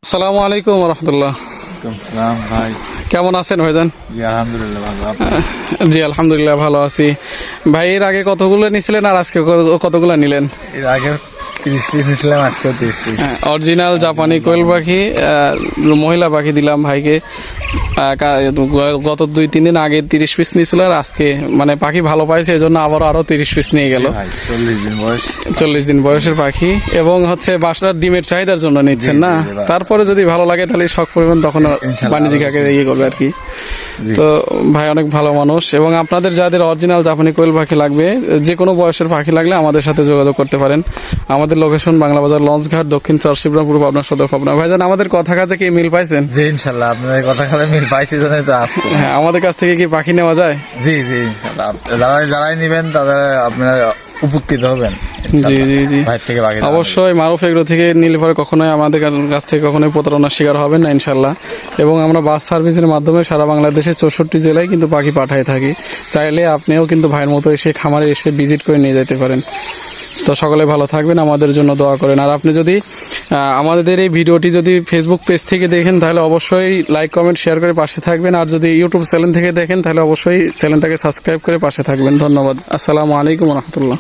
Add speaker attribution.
Speaker 1: আসসালামু আলাইকুম রহমতুল্লাহ।
Speaker 2: সালাম ভাই,
Speaker 1: কেমন আছেন ভাইজান?
Speaker 2: জি আলহামদুলিল্লাহ ভালো। আপনি?
Speaker 1: জি আলহামদুলিল্লাহ ভালো আছি। ভাই এর আগে কতগুলো নিছিলেন আর আজকে কতগুলো নিলেন?
Speaker 2: এর আগে 30 পিস নিয়েছিলাম, আজকেও 30 পিস।
Speaker 1: অরিজিনাল জাপানি কোয়েল পাখি, মহিলা পাখি দিলাম ভাইকে। গত 2-3 দিন আগে 30 পিস নিয়েছিল, আর আজকে মানে পাখি ভালো পাইছে এজন্য আরো 30 পিস নিয়ে গেল।
Speaker 2: ভাই 40 দিন বয়স,
Speaker 1: 40 দিন বয়সের পাখি, এবং হচ্ছে বাসার ডিমের চাহিদার জন্য নিচ্ছেন না?
Speaker 2: জি, ভাই।
Speaker 1: তারপরে যদি ভালো লাগে তাহলে শখ পরিমাণ তখন
Speaker 2: ইনশাল্লাহ
Speaker 1: বাণিজ্যিক আকারে ইয়ে করবে আর কি।
Speaker 2: জি।
Speaker 1: তো ভাই অনেক ভালো মানুষ, এবং আপনাদের যাদের অরিজিনাল জাপানি কোয়েল পাখি লাগবে, যে কোনো বয়সের পাখি লাগলে আমাদের সাথে যোগাযোগ করতে পারেন। আমাদের লোকেশন বাংলা বাজার, লঞ্চঘাট, দক্ষিণ চরশিবরাম, পূর্ব পাবনা সদর পাবনা। ভাইজান আমাদের কথা কাজে কি মিল পাইছেন?
Speaker 2: জি ইনশাল্লাহ, আপনাদের কথা কথা মিল পাইছি জন্যই তো আসছি।
Speaker 1: হ্যাঁ, আমাদের কাছ থেকে কি পাখি নেওয়া যায়?
Speaker 2: জি জি ইনশাল্লাহ, যারাই নিবেন তাদের আপনারা উপকৃত হবেন
Speaker 1: জি
Speaker 2: ইনশাল্লাহ।
Speaker 1: জি জি
Speaker 2: ভাই থেকে বাকি
Speaker 1: অবশ্যই মারুফ এগ্রো থেকে নিলে পরে কখনোই আমাদের কাছ থেকে কখনোই প্রতারণার শিকার হবেন না ইনশাল্লাহ। এবং আমরা বাস সার্ভিসের মাধ্যমে সারা বাংলাদেশের 64 জেলায় কিন্তু পাখি পাঠাই থাকি। চাইলে আপনিও কিন্তু ভাইয়ের মতো এসে খামারে এসে ভিজিট করে নিয়ে যেতে পারেন। তো সকলে ভালো থাকবেন, আমাদের জন্য দোয়া করেন। আর আপনি যদি আমাদের এই ভিডিওটি যদি ফেসবুক পেজ থেকে দেখেন তাহলে অবশ্যই লাইক কমেন্ট শেয়ার করে পাশে থাকবেন, আর যদি ইউটিউব চ্যানেল থেকে দেখেন তাহলে অবশ্যই চ্যানেলটাকে সাবস্ক্রাইব করে পাশে থাকবেন। ধন্যবাদ। আসসালামু আলাইকুম রহমতুল্লাহ।